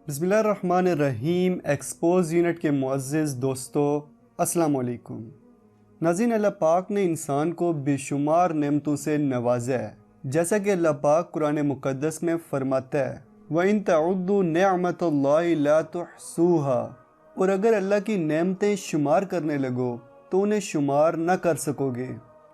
बिस्मिल्लाहिर्रहमानिर्रहीम। Expose unit के मुअज़्ज़िज़ दोस्तों, अस्सलाम वालेकुम। नाज़रीन, अल्लाह पाक ने इंसान को बेशुमार नेमतों से नवाजा है। जैसा कि अल्लाह पाक कुरान मुक़द्दस में फरमाता है, व इन तउद्दू निअमतुल्लाहि ला तुहसूहा, और अगर अल्लाह की नेमतें शुमार करने लगो तो उन्हें शुमार न कर सकोगे।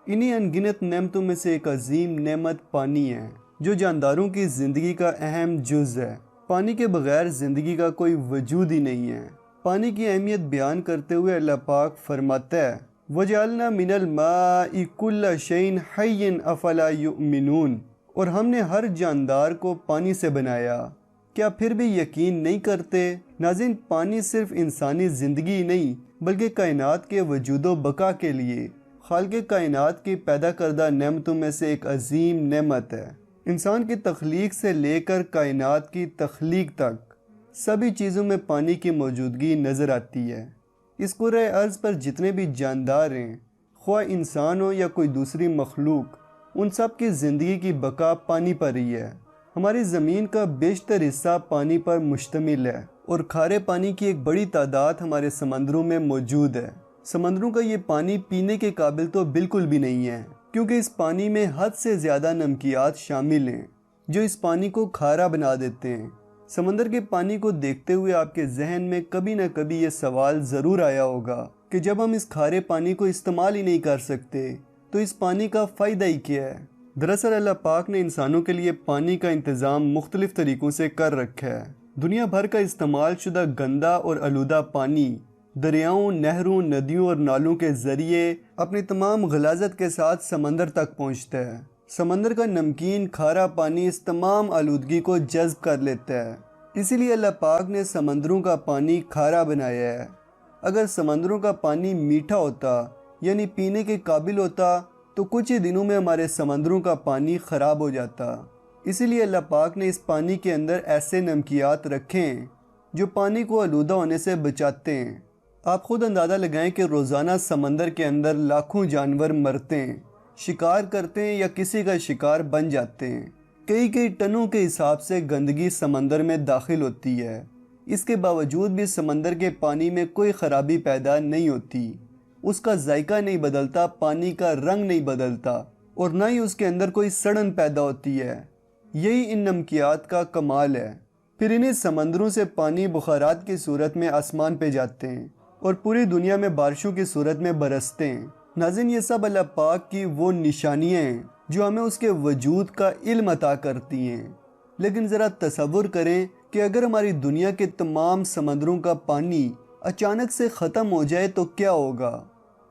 इन्हीं अनगिनत नेमतों में से एक अजीम नेमत पानी है, जो जानदारों की ज़िंदगी का अहम जुज़ है। पानी के बगैर ज़िंदगी का कोई वजूद ही नहीं है। पानी की अहमियत बयान करते हुए अल्लाह पाक फरमाता है, वजअलना मिनल माइ कुल्ल शैइन हय्यिन अफला युमिनून, और हमने हर जानदार को पानी से बनाया, क्या फिर भी यकीन नहीं करते। नाज़रीन, पानी सिर्फ इंसानी ज़िंदगी ही नहीं बल्कि कायनात के वजूदो बका के लिए खालिक़े कायनात की पैदा करदा नेमतों में से एक अजीम नेमत है। इंसान की तख्लीक से लेकर कायनात की तख्लीक तक सभी चीज़ों में पानी की मौजूदगी नज़र आती है। इस कुर्रे अर्ज़ पर जितने भी जानदार हैं, ख्वाह इंसान हो या कोई दूसरी मखलूक, उन सब की ज़िंदगी की बका पानी पर ही है। हमारी ज़मीन का बेशतर हिस्सा पानी पर मुश्तमिल है और खारे पानी की एक बड़ी तादाद हमारे समंदरों में मौजूद है। समंदरों का ये पानी पीने के काबिल तो बिल्कुल भी नहीं है, क्योंकि इस पानी में हद से ज़्यादा नमकियात शामिल हैं जो इस पानी को खारा बना देते हैं। समंदर के पानी को देखते हुए आपके जहन में कभी न कभी ये सवाल ज़रूर आया होगा कि जब हम इस खारे पानी को इस्तेमाल ही नहीं कर सकते तो इस पानी का फ़ायदा ही क्या है। दरअसल अल्लाह पाक ने इंसानों के लिए पानी का इंतज़ाम मुख्तलिफ़ तरीक़ों से कर रखा है। दुनिया भर का इस्तेमाल शुदा गंदा और आलूदा पानी दरियाओं, नहरों, नदियों और नालों के ज़रिए अपनी तमाम गलाज़त के साथ समंदर तक पहुँचता है। समंदर का नमकीन खारा पानी इस तमाम आलूदगी को जज़्ब कर लेता है। इसीलिए अल्लाह पाक ने समंदरों का पानी खारा बनाया है। अगर समंदरों का पानी मीठा होता यानी पीने के काबिल होता तो कुछ ही दिनों में हमारे समंदरों का पानी ख़राब हो जाता। इसीलिए अल्लाह पाक ने इस पानी के अंदर ऐसे नमकियात रखे हैं जो पानी को आलूदा होने से बचाते हैं। आप खुद अंदाज़ा लगाएं कि रोज़ाना समंदर के अंदर लाखों जानवर मरते हैं, शिकार करते हैं या किसी का शिकार बन जाते हैं। कई कई टनों के हिसाब से गंदगी समंदर में दाखिल होती है। इसके बावजूद भी समंदर के पानी में कोई ख़राबी पैदा नहीं होती, उसका जायका नहीं बदलता, पानी का रंग नहीं बदलता और ना ही उसके अंदर कोई सड़न पैदा होती है। यही इन नमकियात का कमाल है। फिर इन्हीं समंदरों से पानी बुखारात की सूरत में आसमान पे जाते हैं और पूरी दुनिया में बारिशों की सूरत में बरसते हैं। नाज़रीन, ये सब अल्लाह पाक की वो निशानियाँ हैं जो हमें उसके वजूद का इल्म अता करती हैं। लेकिन ज़रा तसव्वुर करें कि अगर हमारी दुनिया के तमाम समंदरों का पानी अचानक से ख़त्म हो जाए तो क्या होगा।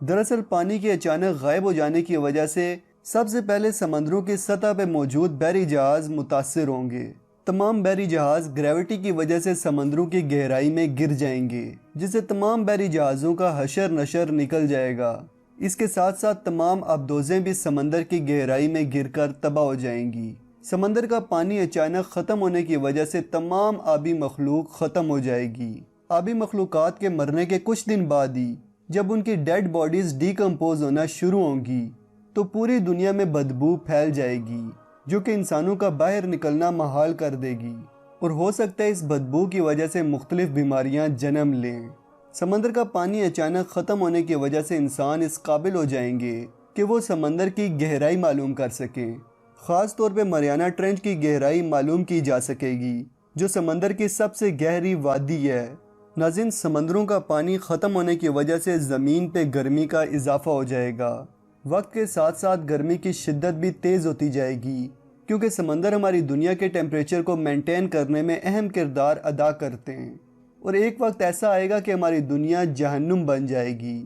दरअसल पानी के अचानक गायब हो जाने की वजह से सबसे पहले समंदरों की सतह पर मौजूद बहरी जहाज़ मुतासिर होंगे। तमाम बहरी जहाज़ ग्रेविटी की वजह से समंदरों की गहराई में गिर जाएंगे, जिससे तमाम बहरी जहाज़ों का हशर नशर निकल जाएगा। इसके साथ साथ तमाम आबदोज़ें भी समंदर की गहराई में गिरकर तबाह हो जाएंगी। समंदर का पानी अचानक ख़त्म होने की वजह से तमाम आबी मखलूक ख़त्म हो जाएगी। आबी मखलूक़ात के मरने के कुछ दिन बाद ही जब उनकी डेड बॉडीज़ डीकम्पोज होना शुरू होंगी तो पूरी दुनिया में बदबू फैल जाएगी, जो कि इंसानों का बाहर निकलना महाल कर देगी और हो सकता है इस बदबू की वजह से मुख्तलिफ बीमारियां जन्म लें। समंदर का पानी अचानक ख़त्म होने की वजह से इंसान इस काबिल हो जाएंगे कि वो समंदर की गहराई मालूम कर सकें। ख़ास तौर पे मरियाना ट्रेंच की गहराई मालूम की जा सकेगी, जो समंदर की सबसे गहरी वादी है। नाज़रीन, समंदरों का पानी ख़त्म होने की वजह से ज़मीन पे गर्मी का इजाफा हो जाएगा। वक्त के साथ साथ गर्मी की शिद्दत भी तेज़ होती जाएगी, क्योंकि समंदर हमारी दुनिया के टेम्परेचर को मेंटेन करने में अहम किरदार अदा करते हैं। और एक वक्त ऐसा आएगा कि हमारी दुनिया जहन्नुम बन जाएगी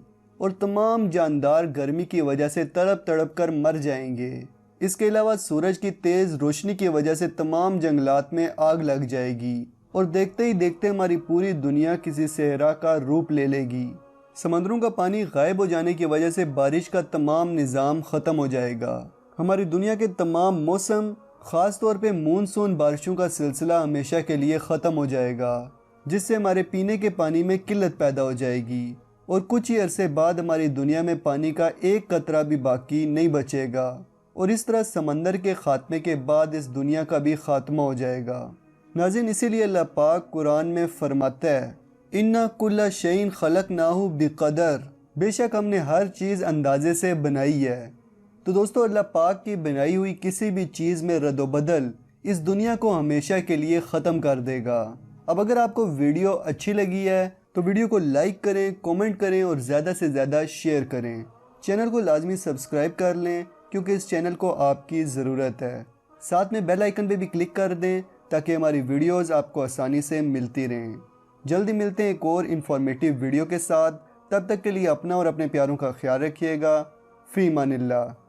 और तमाम जानदार गर्मी की वजह से तड़प तड़प कर मर जाएंगे। इसके अलावा सूरज की तेज़ रोशनी की वजह से तमाम जंगलात में आग लग जाएगी और देखते ही देखते हमारी पूरी दुनिया किसी सहरा का रूप ले लेगी। समंदरों का पानी गायब हो जाने की वजह से बारिश का तमाम निज़ाम ख़त्म हो जाएगा। हमारी दुनिया के तमाम मौसम, ख़ास तौर पे मानसून बारिशों का सिलसिला हमेशा के लिए ख़त्म हो जाएगा, जिससे हमारे पीने के पानी में किल्लत पैदा हो जाएगी और कुछ ही अरसे बाद हमारी दुनिया में पानी का एक कतरा भी बाकी नहीं बचेगा और इस तरह समंदर के ख़ात्मे के बाद इस दुनिया का भी ख़ात्मा हो जाएगा। ناظرین اسی لیے اللہ پاک قرآن میں فرماتا ہے اِنَّا كُلَّ شَيْءٍ خَلَقْنَاهُ بِقَدَرٍ، بے شک ہم نے ہر چیز اندازے سے بنائی ہے۔ تو دوستو اللہ پاک کی بنائی ہوئی کسی بھی چیز میں رد و بدل اس دنیا کو ہمیشہ کے لیے ختم کر دے گا۔ اب اگر آپ کو ویڈیو اچھی لگی ہے تو ویڈیو کو لائک کریں، کومنٹ کریں اور زیادہ سے زیادہ شیئر کریں۔ چینل کو لازمی سبسکرائب کر لیں کیونکہ اس چینل کو آپ کی ضرورت ہے۔ ساتھ میں بیل آئیکن پہ بھی کلک کر دیں تاکہ ہماری ویڈیوز آپ کو آسانی سے ملتی رہیں۔ جلدی ملتے ہیں ایک اور انفارمیٹیو ویڈیو کے ساتھ، تب تک کے لیے اپنا اور اپنے پیاروں کا خیال رکھیے گا۔ فی امان اللہ۔